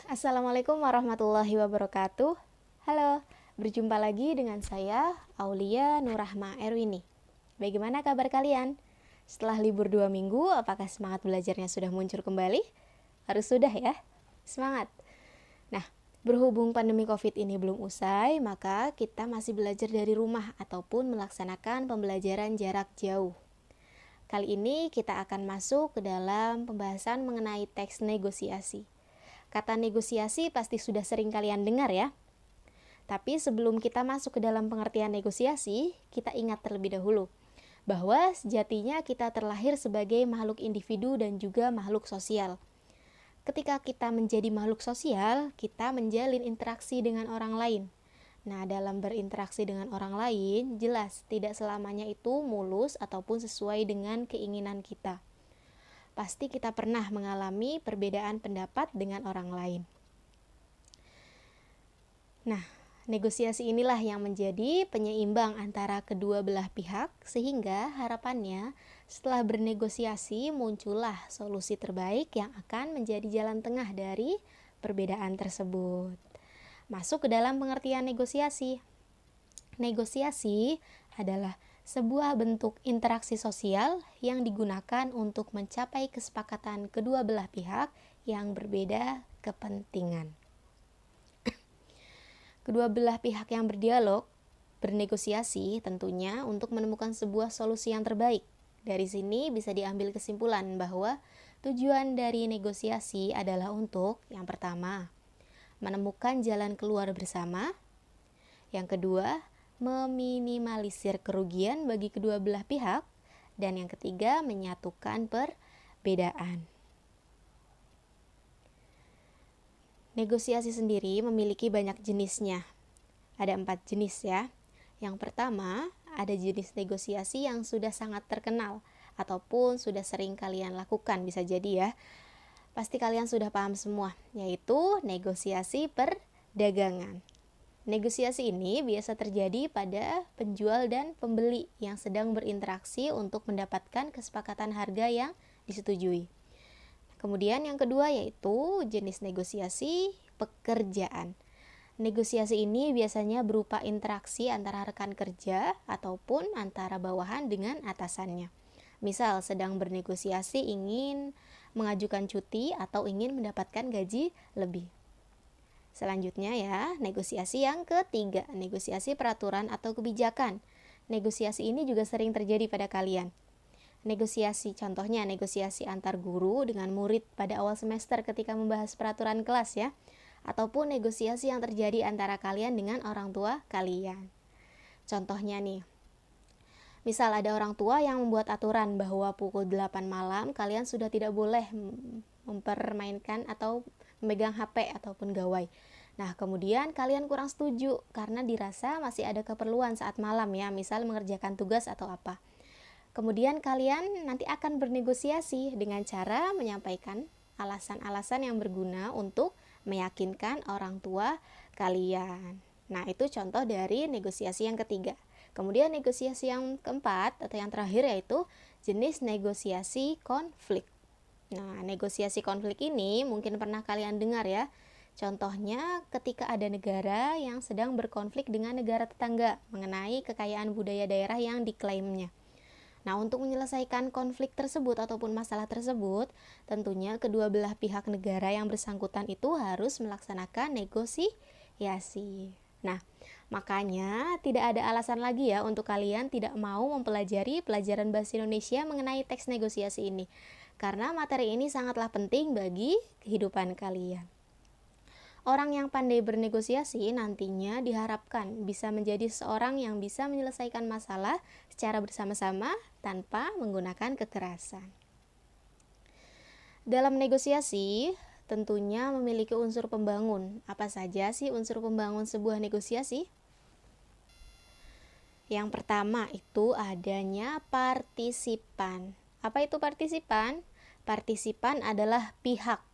Assalamualaikum warahmatullahi wabarakatuh. Halo, berjumpa lagi dengan saya, Aulia Nurrahma Erwini. Bagaimana kabar kalian? Setelah libur 2 minggu, apakah semangat belajarnya sudah muncul kembali? Harus sudah ya, semangat. Nah, berhubung pandemi COVID ini belum usai, maka kita masih belajar dari rumah ataupun melaksanakan pembelajaran jarak jauh. Kali ini kita akan masuk ke dalam pembahasan mengenai teks negosiasi. Kata negosiasi pasti sudah sering kalian dengar ya. Tapi sebelum kita masuk ke dalam pengertian negosiasi, kita ingat terlebih dahulu bahwa sejatinya kita terlahir sebagai makhluk individu dan juga makhluk sosial. Ketika kita menjadi makhluk sosial, kita menjalin interaksi dengan orang lain. Nah, dalam berinteraksi dengan orang lain, jelas tidak selamanya itu mulus ataupun sesuai dengan keinginan kita. Pasti kita pernah mengalami perbedaan pendapat dengan orang lain. Nah, negosiasi inilah yang menjadi penyeimbang antara kedua belah pihak, sehingga harapannya setelah bernegosiasi muncullah solusi terbaik yang akan menjadi jalan tengah dari perbedaan tersebut. Masuk ke dalam pengertian negosiasi. Negosiasi adalah sebuah bentuk interaksi sosial yang digunakan untuk mencapai kesepakatan kedua belah pihak yang berbeda kepentingan. Kedua belah pihak yang berdialog, bernegosiasi tentunya untuk menemukan sebuah solusi yang terbaik. Dari sini bisa diambil kesimpulan bahwa tujuan dari negosiasi adalah untuk, yang pertama, menemukan jalan keluar bersama. Yang kedua, meminimalisir kerugian bagi kedua belah pihak, dan yang ketiga, menyatukan perbedaan. Negosiasi sendiri memiliki banyak jenisnya. Ada 4 jenis ya. Yang pertama, ada jenis negosiasi yang sudah sangat terkenal ataupun sudah sering kalian lakukan, bisa jadi ya. Pasti kalian sudah paham semua, yaitu negosiasi perdagangan. Negosiasi ini biasa terjadi pada penjual dan pembeli yang sedang berinteraksi untuk mendapatkan kesepakatan harga yang disetujui. Kemudian yang kedua yaitu jenis negosiasi pekerjaan. Negosiasi ini biasanya berupa interaksi antara rekan kerja ataupun antara bawahan dengan atasannya. Misal sedang bernegosiasi ingin mengajukan cuti atau ingin mendapatkan gaji lebih. Selanjutnya ya, negosiasi yang ketiga, negosiasi peraturan atau kebijakan. Negosiasi ini juga sering terjadi pada kalian. Negosiasi, contohnya negosiasi antar guru dengan murid pada awal semester ketika membahas peraturan kelas ya. Ataupun negosiasi yang terjadi antara kalian dengan orang tua kalian. Contohnya nih, misal ada orang tua yang membuat aturan bahwa pukul 8 malam kalian sudah tidak boleh mempermainkan atau memegang HP ataupun gawai. Nah, kemudian kalian kurang setuju karena dirasa masih ada keperluan saat malam ya, misal mengerjakan tugas atau apa. Kemudian kalian nanti akan bernegosiasi dengan cara menyampaikan alasan-alasan yang berguna untuk meyakinkan orang tua kalian. Nah, itu contoh dari negosiasi yang ketiga. Kemudian negosiasi yang keempat atau yang terakhir yaitu jenis negosiasi konflik. Nah, negosiasi konflik ini mungkin pernah kalian dengar ya. Contohnya ketika ada negara yang sedang berkonflik dengan negara tetangga mengenai kekayaan budaya daerah yang diklaimnya. Nah, untuk menyelesaikan konflik tersebut ataupun masalah tersebut, tentunya kedua belah pihak negara yang bersangkutan itu harus melaksanakan negosiasi. Nah, makanya tidak ada alasan lagi ya untuk kalian tidak mau mempelajari pelajaran bahasa Indonesia mengenai teks negosiasi ini. Karena materi ini sangatlah penting bagi kehidupan kalian. Orang yang pandai bernegosiasi nantinya diharapkan bisa menjadi seorang yang bisa menyelesaikan masalah secara bersama-sama tanpa menggunakan kekerasan. Dalam negosiasi tentunya memiliki unsur pembangun. Apa saja sih unsur pembangun sebuah negosiasi? Yang pertama itu adanya partisipan. Apa itu partisipan? Partisipan adalah pihak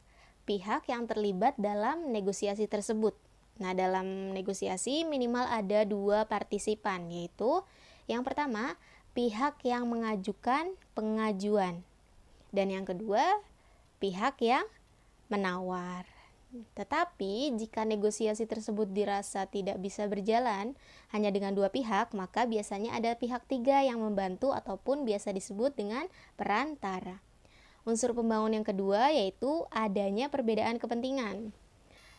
yang terlibat dalam negosiasi tersebut. Nah, dalam negosiasi minimal ada 2 partisipan, yaitu yang pertama, pihak yang mengajukan pengajuan, dan yang kedua, pihak yang menawar. Tetapi jika negosiasi tersebut dirasa tidak bisa berjalan hanya dengan dua pihak, maka biasanya ada pihak tiga yang membantu ataupun biasa disebut dengan perantara. Unsur pembangun yang kedua yaitu adanya perbedaan kepentingan.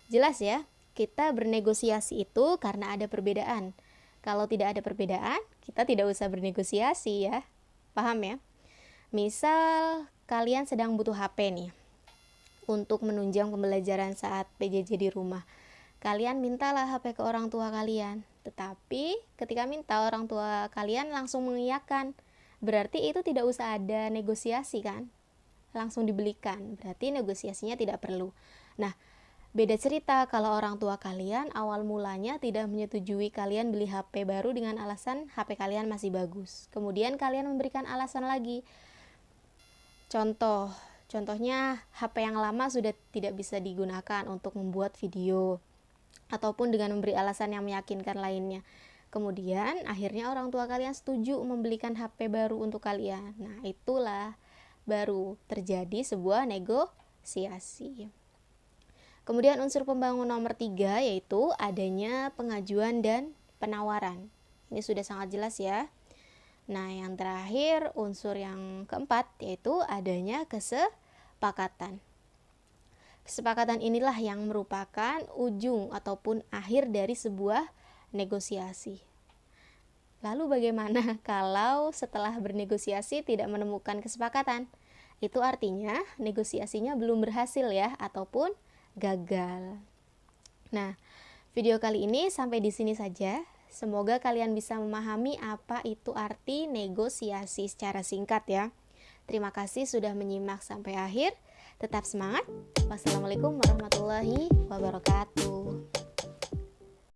Jelas ya, kita bernegosiasi itu karena ada perbedaan. Kalau tidak ada perbedaan, kita tidak usah bernegosiasi ya. Paham ya? Misal kalian sedang butuh HP nih untuk menunjang pembelajaran saat PJJ di rumah. Kalian mintalah HP ke orang tua kalian. Tetapi ketika minta, orang tua kalian langsung mengiyakan. Berarti itu tidak usah ada negosiasi kan? Langsung dibelikan. Berarti negosiasinya tidak perlu. Nah, beda cerita kalau orang tua kalian awal mulanya tidak menyetujui kalian beli HP baru dengan alasan HP kalian masih bagus. Kemudian kalian memberikan alasan lagi. Contohnya HP yang lama sudah tidak bisa digunakan untuk membuat video, ataupun dengan memberi alasan yang meyakinkan lainnya. Kemudian akhirnya orang tua kalian setuju membelikan HP baru untuk kalian. Nah, itulah baru terjadi sebuah negosiasi. Kemudian unsur pembangun nomor 3 yaitu adanya pengajuan dan penawaran. Ini sudah sangat jelas ya. Nah, yang terakhir unsur yang keempat yaitu adanya kesepakatan. Kesepakatan inilah yang merupakan ujung ataupun akhir dari sebuah negosiasi. Lalu bagaimana kalau setelah bernegosiasi tidak menemukan kesepakatan? Itu artinya negosiasinya belum berhasil ya, ataupun gagal. Nah, video kali ini sampai di sini saja. Semoga kalian bisa memahami apa itu arti negosiasi secara singkat ya. Terima kasih sudah menyimak sampai akhir. Tetap semangat. Wassalamualaikum warahmatullahi wabarakatuh.